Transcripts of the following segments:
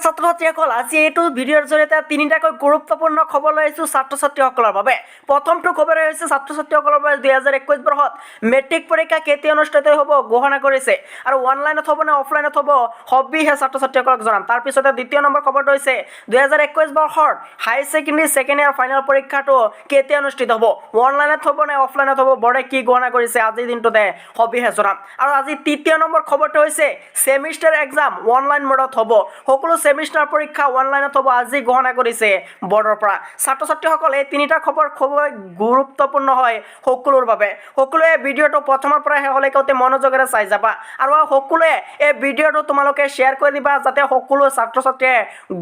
ছাত্ৰ ছাত্ৰীসকল আজি এইটো ভিডিঅ'ৰ জৰিয়তে তিনিটাকৈ গুৰুত্বপূৰ্ণ খবৰ লৈ আহিছোঁ ছাত্ৰ ছাত্ৰীসকলৰ বাবে। প্ৰথমটো খবৰ হৈছে ছাত্ৰ ছাত্ৰীসকলৰ বাবে 2021 বৰ্ষত মেট্ৰিক পৰীক্ষা কেতিয়া অনুষ্ঠিত হ'ব ঘোষণা কৰিছে আৰু অনলাইনত হ'ব নে অফলাইনত হ'ব সবিহে ছাত্ৰ ছাত্ৰীসকলক জনাম। তাৰপিছতে দ্বিতীয় নম্বৰ খবৰটো হৈছে 2021 বৰ্ষৰ হাই ছেকেণ্ডেৰী ছেকেণ্ড ইয়াৰ ফাইনেল পৰীক্ষাটো কেতিয়া অনুষ্ঠিত হ'ব, অনলাইনত হ'ব নে অফলাইনত হ'ব, বৰ্ডে কি ঘোষণা কৰিছে আজিৰ দিনটোতে সবিহে জনাম। আৰু আজি তৃতীয় নম্বৰ খবৰটো হৈছে ছেমিষ্টাৰ এক্সাম অনলাইন মোডত হ'ব। সকলো ছেমিষ্টাৰ পৰীক্ষা অনলাইনত হ'ব আজি ঘোষণা কৰিছে বৰ্ডৰ পৰা। ছাত্ৰ ছাত্ৰীসকলে এই তিনিটা খবৰ খুব গুৰুত্বপূৰ্ণ হয় সকলোৰ বাবে। সকলোৱে ভিডিঅ'টো প্ৰথমৰ পৰা শেষলৈকে অতি মনোযোগেৰে চাই যাবা আৰু সকলোৱে এই ভিডিঅ'টো তোমালোকে শ্বেয়াৰ কৰি দিবা যাতে সকলো ছাত্ৰ ছাত্ৰীয়ে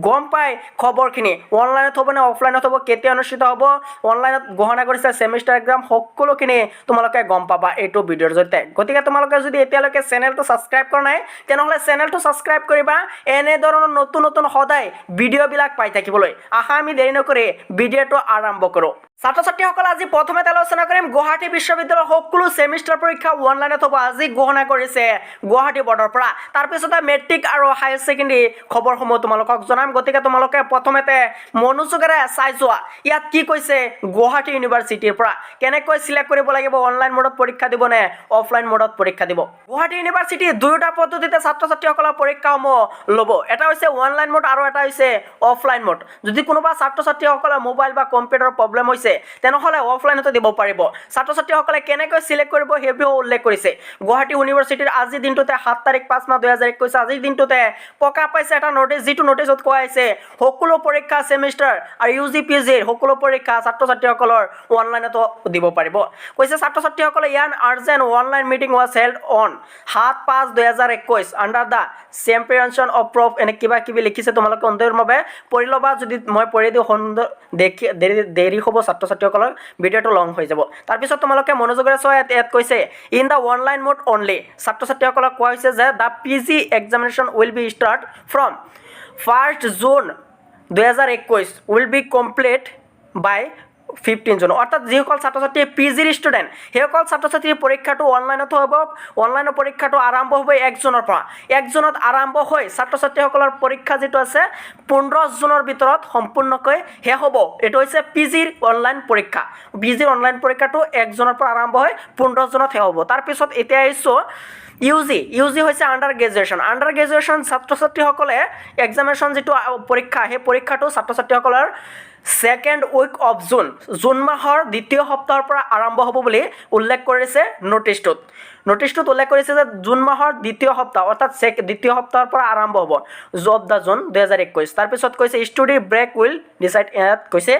গম পায় খবৰখিনি অনলাইনত হ'ব নে অফলাইনত হ'ব, কেতিয়া অনুষ্ঠিত হ'ব, অনলাইনত ঘোষণা কৰিছে ছেমিষ্টাৰ এক্সাম, সকলোখিনি তোমালোকে গম পাবা এইটো ভিডিঅ'ৰ জৰিয়তে। গতিকে তোমালোকে যদি এতিয়ালৈকে চেনেলটো ছাবস্ক্ৰাইব কৰা নাই তেনেহ'লে চেনেলটো ছাবস্ক্ৰাইব কৰিবা এনেধৰণৰ নতুন নতুন সদায় ভিডিঅ'বিলাক পাই থাকিবলৈ। আশা আমি দেৰি নকৰি ভিডিঅ'টো আৰম্ভ কৰোঁ। ছাত্ৰ ছাত্ৰীসকল আজি প্ৰথমে আলোচনা কৰিম গুৱাহাটী বিশ্ববিদ্যালয়ৰ সকলো ছেমিষ্টাৰ পৰীক্ষা অনলাইনত হ'ব আজি ঘোষণা কৰিছে গুৱাহাটী বৰ্ডৰ পৰা। তাৰপিছতে মেট্ৰিক আৰু হায়াৰ ছেকেণ্ডেৰী খবৰসমূহ তোমালোকক জনাম। গতিকে তোমালোকে প্ৰথমতে মনোযোগেৰে চাই যোৱা ইয়াত কি কৈছে গুৱাহাটী ইউনিভাৰ্চিটিৰ পৰা, কেনেকৈ চিলেক্ট কৰিব লাগিব অনলাইন মোডত পৰীক্ষা দিব নে অফলাইন মোডত পৰীক্ষা দিব। গুৱাহাটী ইউনিভাৰ্চিটি দুয়োটা পদ্ধতিতে ছাত্ৰ ছাত্ৰীসকলৰ পৰীক্ষাসমূহ ল'ব। এটা হৈছে অনলাইন মোড আৰু এটা হৈছে অফলাইন মোড। যদি কোনোবা ছাত্ৰ ছাত্ৰীসকলৰ মোবাইল বা কম্পিউটাৰৰ প্ৰব্লেম হৈছে তেনেহ'লে অফলাইনতো দিব পাৰিব। ছাত্ৰ ছাত্ৰীসকলে কেনেকৈ চিলেক্ট কৰিব সেই বিষয়ে উল্লেখ কৰিছে গুৱাহাটী ইউনিভাৰ্চিটিৰ আজিৰ দিনটোতে 7 তাৰিখ 5 মাহ 2021 আজিৰ দিনটোতে প্ৰকাশ পাইছে এটা নটিছ, যিটো নটিছত কোৱা হৈছে সকলো পৰীক্ষা ছেমিষ্টাৰ আৰু UG PGৰ সকলো পৰীক্ষা ছাত্ৰ ছাত্ৰীসকলৰ অনলাইনতো দিব পাৰিব। কৈছে ছাত্ৰ ছাত্ৰীসকলে ইয়ান urgent online meeting was held on 7/5/2021 under the championship of prof এনে কিবা কিবি লিখিছে। তোমালোকে সুন্দৰভাৱে পঢ়ি ল'বা, যদি মই পঢ়ি দিওঁ সুন্দৰ দেৰি হ'ব ছাত্ৰ ছাত্ৰীসকলৰ, ভিডিঅ'টো লং হৈ যাব। তাৰপিছত তোমালোকে মনোযোগেৰে চোৱা ইয়াত কৈছে in the online mode only. ছাত্ৰ ছাত্ৰীসকলক কোৱা হৈছে যে the PG examination will be start from 1 June 2021 will be complete by 15 June. অৰ্থাৎ যিসকল ছাত্ৰ ছাত্ৰী PGৰ ষ্টুডেণ্ট সেইসকল ছাত্ৰ ছাত্ৰীৰ পৰীক্ষাটো অনলাইনতো হ'ব। অনলাইনৰ পৰীক্ষাটো আৰম্ভ হ'ব 1 জুনৰ পৰা। 1 জুনত আৰম্ভ হৈ ছাত্ৰ ছাত্ৰীসকলৰ পৰীক্ষা যিটো আছে 15 জুনৰ ভিতৰত সম্পূৰ্ণকৈ শেষ হ'ব। এইটো হৈছে PGৰ অনলাইন পৰীক্ষা। PGৰ অনলাইন পৰীক্ষাটো 1 জুনৰ পৰা আৰম্ভ হৈ 15 জুনত শেষ হ'ব। তাৰপিছত এতিয়া আহিছোঁ UG হৈছে আণ্ডাৰ গ্ৰেজুৱেশ্যন ছাত্ৰ ছাত্ৰীসকলে এক্সামিনেশ্যন যিটো পৰীক্ষা সেই পৰীক্ষাটো ছাত্ৰ ছাত্ৰীসকলৰ 2nd উইক অফ জুন মাহৰ দ্বিতীয় সপ্তাহৰ পৰা আৰম্ভ হ'ব বুলি উল্লেখ কৰিছে নটিছটোত উল্লেখ কৰিছে যে জুন মাহৰ দ্বিতীয় সপ্তাহ অৰ্থাৎ দ্বিতীয় সপ্তাহৰ পৰা আৰম্ভ হ'ব অফ দ্য জুন 2021। তাৰপিছত কৈছে ষ্টডি ব্ৰেক উইল ডিচাইড, ইয়াত কৈছে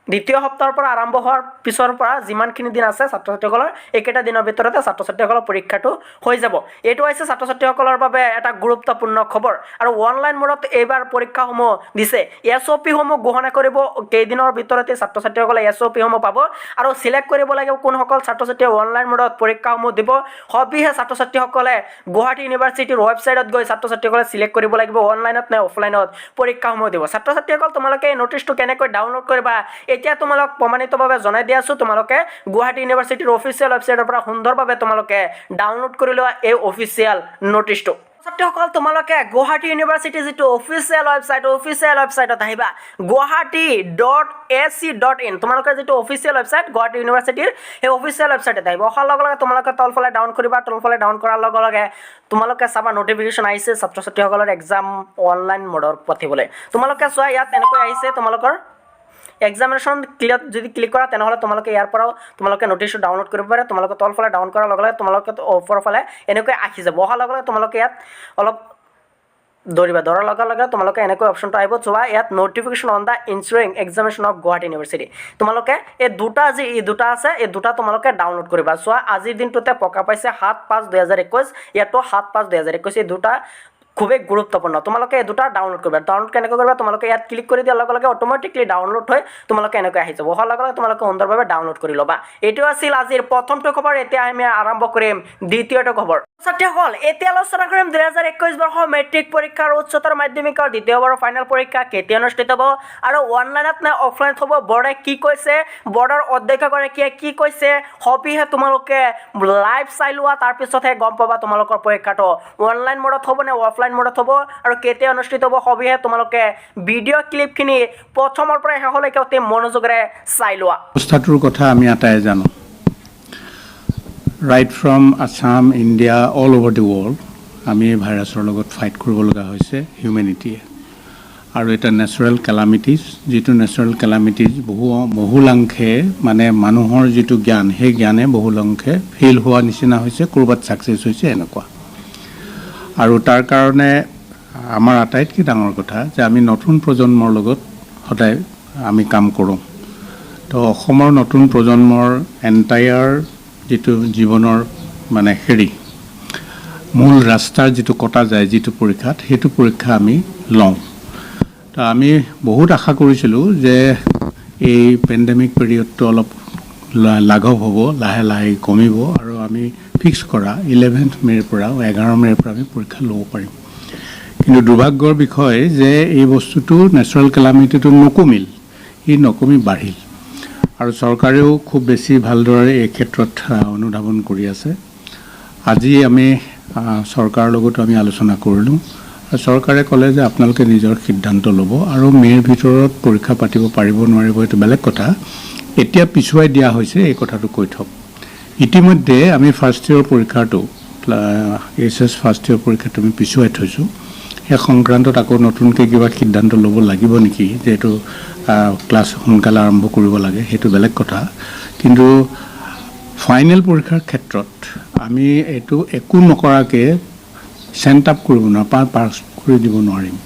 দ্বিতীয় সপ্তাহৰ পৰা আৰম্ভ হোৱাৰ পিছৰ পৰা যিমানখিনি দিন আছে ছাত্ৰ ছাত্ৰীসকলৰ একেটা দিনৰ ভিতৰতে ছাত্ৰ ছাত্ৰীসকলৰ পৰীক্ষাটো হৈ যাব। এইটো হৈছে ছাত্ৰ ছাত্ৰীসকলৰ বাবে এটা গুৰুত্বপূৰ্ণ খবৰ। আৰু অনলাইন মোডত এইবাৰ পৰীক্ষাসমূহ দিছে। SOP সমূহ ঘোষণা কৰিব কেইদিনৰ ভিতৰতে ছাত্ৰ ছাত্ৰীসকলে SOP সমূহ পাব আৰু চিলেক্ট কৰিব লাগিব কোনসকল ছাত্ৰ ছাত্ৰীয়ে অনলাইন মোডত পৰীক্ষাসমূহ দিব। সবিহে ছাত্ৰ ছাত্ৰীসকলে গুৱাহাটী ইউনিভাৰ্চিটিৰ ৱেবছাইটত গৈ ছাত্ৰ ছাত্ৰীসকলে চিলেক্ট কৰিব লাগিব অনলাইনত নে অফলাইনত পৰীক্ষাসমূহ দিব। ছাত্ৰ ছাত্ৰীসকল তোমালোকে এই নটিছটো কেনেকৈ ডাউনলোড কৰিবা এতিয়া তোমালোক প্ৰমাণিতভাৱে জনাই দি আছোঁ। তোমালোকে গুৱাহাটী ইউনিভাৰ্চিটিৰ অফিচিয়েল ৱেবছাইটৰ পৰা সুন্দৰভাৱে তোমালোকে ডাউনলোড কৰি লোৱা এই অফিচিয়েল নটিছটো। ছাত্ৰীসকল তোমালোকে গুৱাহাটী ইউনিভাৰ্চিটিৰ যিটো অফিচিয়েল ৱেবছাইটত আহিবা guwahati.ac.in। তোমালোকে যিটো অফিচিয়েল ৱেবছাইট গুৱাহাটী ইউনিভাৰ্চিটিৰ সেই অফিচিয়েল ৱেবছাইটত আহিব। অহাৰ লগে লগে তোমালোকে তলফালে ডাউন কৰিবা। তলফালে ডাউন কৰাৰ লগে লগে তোমালোকে চাবা নটিফিকেশ্যন আহিছে ছাত্ৰ ছাত্ৰীসকলৰ এক্সাম অনলাইন মোডত পাতিবলৈ। তোমালোকে চোৱা ইয়াত এনেকৈ আহিছে তোমালোকৰ এক্সামিনেশ্যন যদি ক্লিক কৰা তেনেহ'লে তোমালোকে ইয়াৰ পৰাও তোমালোকে নটিছটো ডাউনলোড কৰিব পাৰে। তোমালোকে তলফালে ডাউন কৰাৰ লগে লগে তোমালোকে ওপৰৰ ফালে এনেকৈ আহি যাব। অহাৰ লগে লগে তোমালোকে ইয়াত অলপ ধৰাৰ লগে লগে তোমালোকে এনেকৈ অপশ্যনটো আহিব। চোৱা ইয়াত notification on the ensuing examination of Guwahati University. তোমালোকে এই দুটা আছে এই দুটা তোমালোকে ডাউনলোড কৰিবা। চোৱা আজিৰ দিনটোতে প্ৰকাশ পাইছে 7/5/2021, ইয়াতো 7/5/2021। এই দুটা খুবেই গুৰুত্বপূৰ্ণ। তোমালোকে এই দুটা ডাউনলোড কৰিবা। ডাউনলোড কেনেকৈ কৰিবা, তোমালোকে ইয়াত ক্লিক কৰি দিয়াৰ লগে লগে অট'মেটিকলি ডাউনলোড হৈ তোমালোকে এনেকৈ আহি যাব। অহাৰ লগে লগে তোমালোকে সুন্দৰভাৱে ডাউনলোড কৰি ল'বা। এইটো আছিল আজিৰ প্ৰথমটো খবৰ। এতিয়া আমি আৰম্ভ কৰিম দ্বিতীয়টো খবৰ। ছাত্ৰীসকল এতিয়া আলোচনা কৰিম 2021 বৰ্ষৰ মেট্ৰিক পৰীক্ষা আৰু উচ্চতৰ মাধ্যমিকৰ দ্বিতীয় বাৰৰ ফাইনেল পৰীক্ষা কেতিয়া অনুষ্ঠিত হ'ব আৰু অনলাইনত নে অফলাইনত হ'ব, বৰ্ডে কি কৈছে, বৰ্ডৰ অধ্যক্ষগৰাকীয়ে কি কৈছে, সবিহে তোমালোকে লাইভ চাই লোৱা। তাৰপিছতহে গম পাবা তোমালোকৰ পৰীক্ষাটো অনলাইন মোডত হ'ব নে অফলাইন অফলাইন মোডত হ'ব আৰু কেতিয়া অনুষ্ঠিত হ'ব সবিহে তোমালোকে ভিডিঅ' ক্লিপখিনি প্ৰথমৰ পৰা শেষলৈকে অতি মনোযোগেৰে চাই লোৱা অৱস্থাটোৰ কথা আমি আটাই জানো right from Assam India all over the world আমি ভাইৰাছৰ লগত ফাইট কৰিব লগা হৈছে হিউমেনিটিয়ে আৰু এটা নেচাৰেল কেলামিটিজ যিটো নেচাৰেল কেলামিটিজ বহুলাংশে মানে মানুহৰ যিটো জ্ঞান সেই জ্ঞানে বহুলাংশে ফেইল হোৱা নিচিনা হৈছে ক'ৰবাত ছাকচেছ হৈছে এনেকুৱা আৰু তাৰ কাৰণে আমাৰ আটাইতকৈ ডাঙৰ কথা যে আমি নতুন প্ৰজন্মৰ লগত সদায় আমি কাম কৰোঁ তো অসমৰ নতুন প্ৰজন্মৰ এণ্টায়াৰ যিটো জীৱনৰ মানে মূল ৰাস্তাৰ যিটো কটা যায় যিটো পৰীক্ষাত সেইটো পৰীক্ষা আমি লওঁ তো আমি বহুত আশা কৰিছিলোঁ যে এই পেণ্ডেমিক পিৰিয়ডটো অলপ লাঘৱ হ'ব লাহে লাহে কমিব আৰু আমি ফিক্স কৰা 11 মে'ৰ পৰা 11 মে'ৰ পৰা আমি পৰীক্ষা ল'ব পাৰিম কিন্তু দুৰ্ভাগ্যৰ বিষয় যে এই বস্তুটো নেচাৰেল কেলামিটিটো নকমিল ই নকমি বাঢ়িল আৰু চৰকাৰেও খুব বেছি ভালদৰে এই ক্ষেত্ৰত অনুধাৱন কৰি আছে আজি আমি চৰকাৰৰ লগত আমি আলোচনা কৰিলোঁ আৰু চৰকাৰে ক'লে যে আপোনালোকে নিজৰ সিদ্ধান্ত ল'ব আৰু মে'ৰ ভিতৰত পৰীক্ষা পাতিব পাৰিব নোৱাৰিব এইটো বেলেগ কথা এতিয়া পিছুৱাই দিয়া হৈছে এই কথাটো কৈ থওক ইতিমধ্যে আমি ফাৰ্ষ্ট ইয়েৰ পৰীক্ষাটো এইচএছ ফাৰ্ষ্ট ইয়েৰ পৰীক্ষাটো আমি পিছুৱাই থৈছোঁ সেই সংক্ৰান্তত আকৌ নতুনকৈ কিবা সিদ্ধান্ত ল'ব লাগিব নেকি যে এইটো ক্লাছ সোনকালে আৰম্ভ কৰিব লাগে সেইটো বেলেগ কথা কিন্তু ফাইনেল পৰীক্ষাৰ ক্ষেত্ৰত আমি এইটো একো নকৰাকৈ চেণ্ট আপ কৰিব নোৱাৰোঁ পাছ কৰি দিব নোৱাৰিম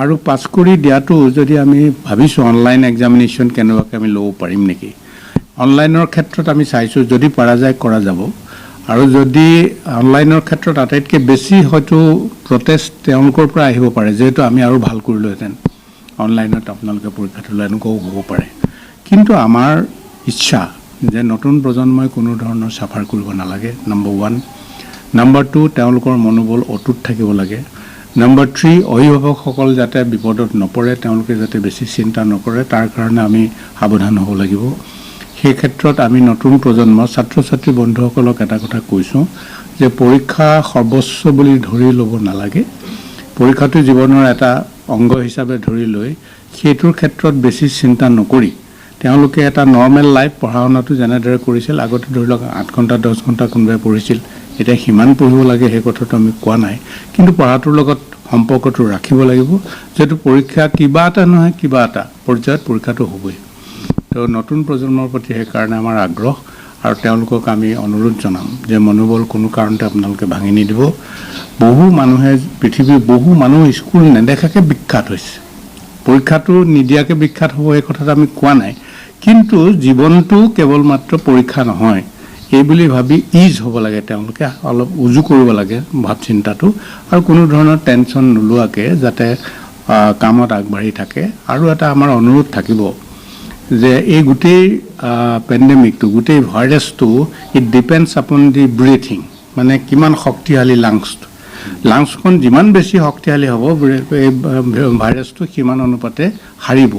আৰু পাছ কৰি দিয়াটো যদি আমি ভাবিছোঁ অনলাইন এক্সামিনেশ্যন কেনেবাকৈ আমি ল'ব পাৰিম নেকি অনলাইনৰ ক্ষেত্ৰত আমি চাইছোঁ যদি পৰা যায় কৰা যাব আৰু যদি অনলাইনৰ ক্ষেত্ৰত আটাইতকৈ বেছি হয়তো প্ৰটেষ্ট তেওঁলোকৰ পৰা আহিব পাৰে যিহেতু আমি আৰু ভাল কৰিলোহেঁতেন অনলাইনত আপোনালোকে পৰীক্ষাটো লৈ এনেকুৱাও হ'ব পাৰে কিন্তু আমাৰ ইচ্ছা যে নতুন প্ৰজন্মই কোনো ধৰণৰ চাফাৰ কৰিব নালাগে নম্বৰ 1 নম্বৰ 2 তেওঁলোকৰ মনোবল অটুট থাকিব লাগে নম্বৰ 3 অভিভাৱকসকল যাতে বিপদত নপৰে তেওঁলোকে যাতে বেছি চিন্তা নকৰে তাৰ কাৰণে আমি সাৱধান হ'ব লাগিব সেই ক্ষেত্ৰত আমি নতুন প্ৰজন্ম ছাত্ৰ ছাত্ৰী বন্ধুসকলক এটা কথা কৈছোঁ যে পৰীক্ষা সৰ্বোচ্চ বুলি ধৰি ল'ব নালাগে পৰীক্ষাটো জীৱনৰ এটা অংগ হিচাপে ধৰি লৈ সেইটোৰ ক্ষেত্ৰত বেছি চিন্তা নকৰি তেওঁলোকে এটা নৰ্মেল লাইফ পঢ়া শুনাটো যেনেদৰে কৰিছিল আগতে ধৰি লওক 8 ঘণ্টা 10 ঘণ্টা কোনোবাই পঢ়িছিল এতিয়া সিমান পঢ়িব লাগে সেই কথাটো আমি কোৱা নাই কিন্তু পঢ়াটোৰ লগত সম্পৰ্কটো ৰাখিব লাগিব যেটো পৰীক্ষা কিবা এটা নহয় কিবা এটা পৰ্যায়ত পৰীক্ষাটো হ'বই তো নতুন প্ৰজন্মৰ প্ৰতি সেইকাৰণে আমাৰ আগ্ৰহ আৰু তেওঁলোকক আমি অনুৰোধ জনাম যে মনোবল কোনো কাৰণতে আপোনালোকে ভাঙি নিদিব বহু মানুহে পৃথিৱীৰ বহু মানুহ স্কুল নেদেখাকে বিখ্যাত হৈছে পৰীক্ষাটো নিদিয়াকে বিখ্যাত হ'ব এই কথাটো আমি কোৱা নাই কিন্তু জীৱনটো কেৱল মাত্ৰ পৰীক্ষা নহয় এই বুলি ভাবি ইজ হ'ব লাগে তেওঁলোকে অলপ উজু কৰিব লাগে ভাৱ চিন্তাটো আৰু কোনো ধৰণৰ টেনচন নোলোৱাকে যাতে কামত আগবাঢ়ি থাকে আৰু এটা আমাৰ অনুৰোধ থাকিব যে এই গোটেই পেণ্ডেমিকটো গোটেই ভাইৰাছটো ইট ডিপেণ্ডছ আপন দি ব্ৰিথিং মানে কিমান শক্তিশালী লাংছখন যিমান বেছি শক্তিশালী হ'ব এই ভাইৰাছটো সিমান অনুপাতে হাৰিব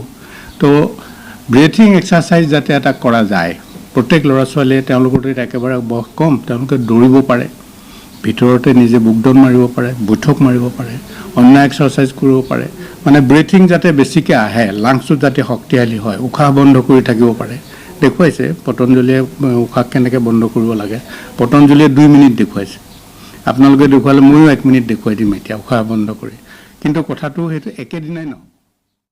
তো ব্ৰিথিং এক্সাৰচাইজ যাতে এটা কৰা যায় প্ৰত্যেক ল'ৰা ছোৱালীয়ে তেওঁলোকৰ একেবাৰে বয়স কম তেওঁলোকে দৌৰিব পাৰে ভিতৰতে নিজে বুকডাউন মাৰিব পাৰে বৈঠক মাৰিব পাৰে অন্য এক্সাৰচাইজ কৰিব পাৰে মানে ব্ৰিথিং যাতে বেছিকৈ আহে লাংছটো যাতে শক্তিশালী হয় উশাহ বন্ধ কৰি থাকিব পাৰে দেখুৱাইছে পতঞ্জলীয়ে উশাহ কেনেকৈ বন্ধ কৰিব লাগে পতঞ্জলীয়ে 2 মিনিট দেখুৱাইছে আপোনালোকে দেখুৱালে ময়ো 1 মিনিট দেখুৱাই দিম এতিয়া উশাহ বন্ধ কৰি কিন্তু কথাটো সেইটো একেদিনাই নহয়